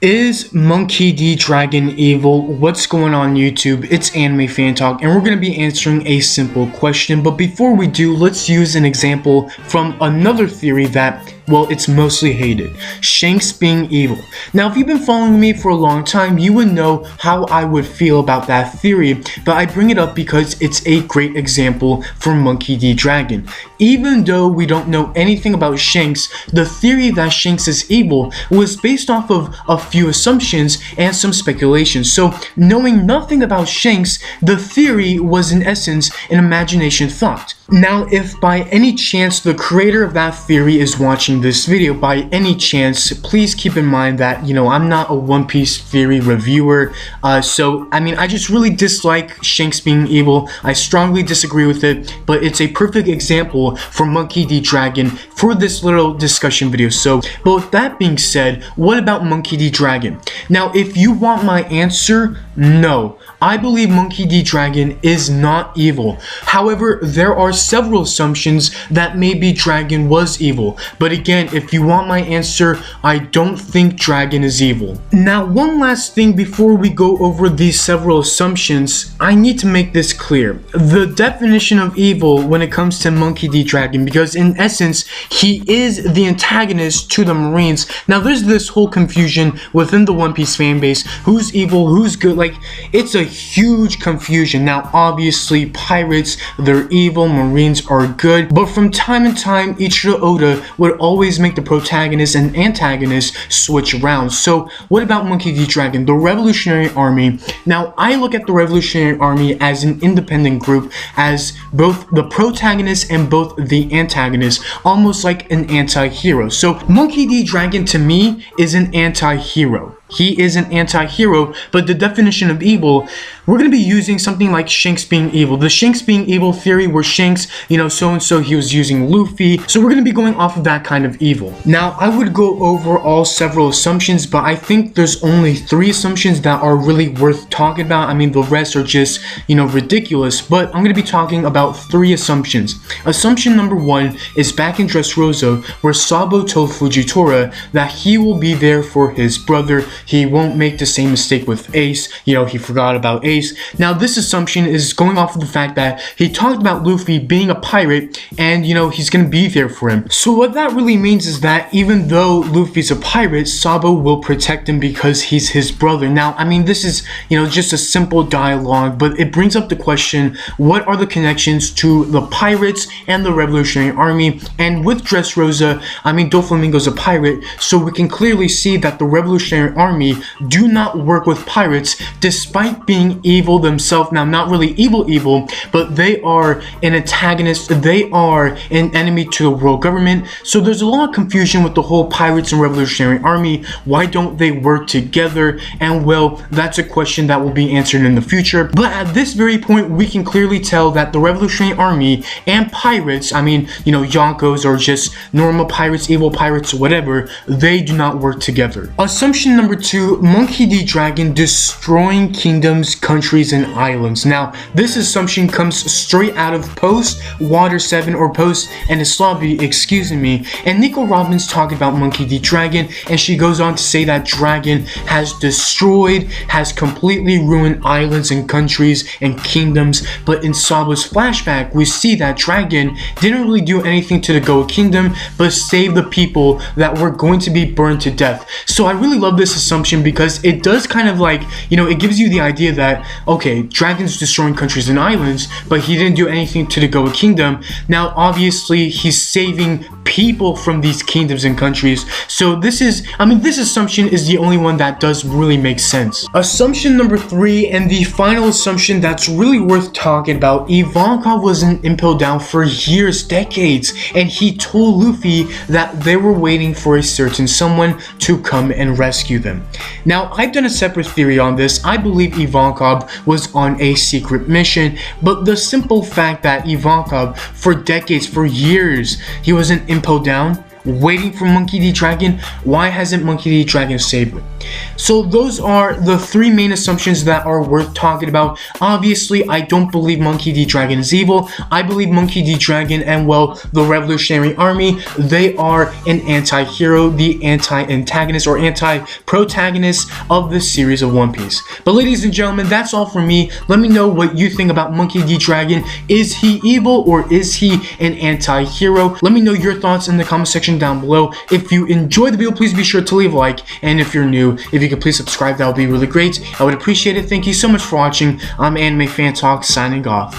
Is Monkey D. Dragon evil? What's going on YouTube? It's Anime Fan Talk, and we're going to be answering a simple question. But before we do, let's use an example from another theory that, well, it's mostly hated. Shanks being evil. Now, if you've been following me for a long time, you would know how I would feel about that theory, but I bring it up because it's a great example for Monkey D. Dragon. Even though we don't know anything about Shanks, the theory that Shanks is evil was based off of a few assumptions and some speculation. So, knowing nothing about Shanks, the theory was in essence an imagination thought. Now, if by any chance the creator of that theory is watching this video, by any chance, please keep in mind that, I'm not a One Piece theory reviewer, I just really dislike Shanks being evil. I strongly disagree with it, but it's a perfect example for Monkey D. Dragon for this little discussion video. So, but with that being said, what about Monkey D. Dragon? Now, if you want my answer, no. I believe Monkey D. Dragon is not evil. However, there are several assumptions that maybe Dragon was evil. But again, if you want my answer, I don't think Dragon is evil. Now, one last thing before we go over these several assumptions, I need to make this clear. The definition of evil when it comes to Monkey D. Dragon, because in essence, he is the antagonist to the Marines. Now, there's this whole confusion within the One Piece fan base. Who's evil? Who's good? Like, it's a huge confusion. Now, obviously, pirates, they're evil, Marines are good, but from time to time, Ichiro Oda would always make the protagonist and antagonist switch around. So, what about Monkey D. Dragon, the Revolutionary Army? Now, I look at the Revolutionary Army as an independent group, as both the protagonist and both the antagonist, almost like an anti-hero. So, Monkey D. Dragon to me is an anti-hero. He is an anti-hero, but the definition of evil, we're going to be using something like Shanks being evil. The Shanks being evil theory where Shanks, so-and-so, he was using Luffy. So we're going to be going off of that kind of evil. Now, I would go over all several assumptions, but I think there's only 3 assumptions that are really worth talking about. I mean, the rest are just, ridiculous, but I'm going to be talking about 3 assumptions. Assumption number 1 is back in Dressrosa, where Sabo told Fujitora that he will be there for his brother. He won't make the same mistake with Ace. He forgot about Ace. Now, this assumption is going off of the fact that he talked about Luffy being a pirate and, he's going to be there for him. So what that really means is that even though Luffy's a pirate, Sabo will protect him because he's his brother. Now, I mean, this is, just a simple dialogue, but it brings up the question, what are the connections to the pirates and the Revolutionary Army? And with Dressrosa, I mean, Doflamingo's a pirate, so we can clearly see that the Revolutionary Army do not work with pirates despite being evil themselves. Now, not really evil, but they are an antagonist. They are an enemy to the world government. So there's a lot of confusion with the whole pirates and Revolutionary Army. Why don't they work together? And well, that's a question that will be answered in the future. But at this very point, we can clearly tell that the Revolutionary Army and pirates, I mean, Yonkos or just normal pirates, evil pirates, whatever, they do not work together. Assumption number 2, Monkey D. Dragon destroying kingdoms, countries, and islands. Now, this assumption comes straight out of Post Water 7 or Post and Islabi, excuse me, and Nico Robin's talking about Monkey D. Dragon, and she goes on to say that Dragon has destroyed, has completely ruined islands and countries and kingdoms, but in Sabo's flashback, we see that Dragon didn't really do anything to the Goa Kingdom, but saved the people that were going to be burned to death. So I really love this assumption because it does kind of like, it gives you the idea that, okay, Dragon's destroying countries and islands, but he didn't do anything to the Goa Kingdom. Now, obviously, he's saving people from these kingdoms and countries. So this assumption is the only one that does really make sense. Assumption number 3, and the final assumption that's really worth talking about, Ivankov was in Impel Down for years, decades, and he told Luffy that they were waiting for a certain someone to come and rescue them. Now, I've done a separate theory on this. I believe Ivankov was on a secret mission, but the simple fact that Ivankov, for decades, for years, he was in Impel Down, waiting for Monkey D. Dragon, why hasn't Monkey D. Dragon saved him? So those are the three main assumptions that are worth talking about. Obviously, I don't believe Monkey D. Dragon is evil. I believe Monkey D. Dragon and, well, the Revolutionary Army, they are an anti-hero, the anti-antagonist or anti-protagonist of this series of One Piece. But ladies and gentlemen, that's all for me. Let me know what you think about Monkey D. Dragon. Is he evil or is he an anti-hero? Let me know your thoughts in the comment section down below. If you enjoyed the video, please be sure to leave a like, and if you're new, if you could please subscribe, that would be really great. I would appreciate it. Thank you so much for watching. I'm Anime Fan Talk, signing off.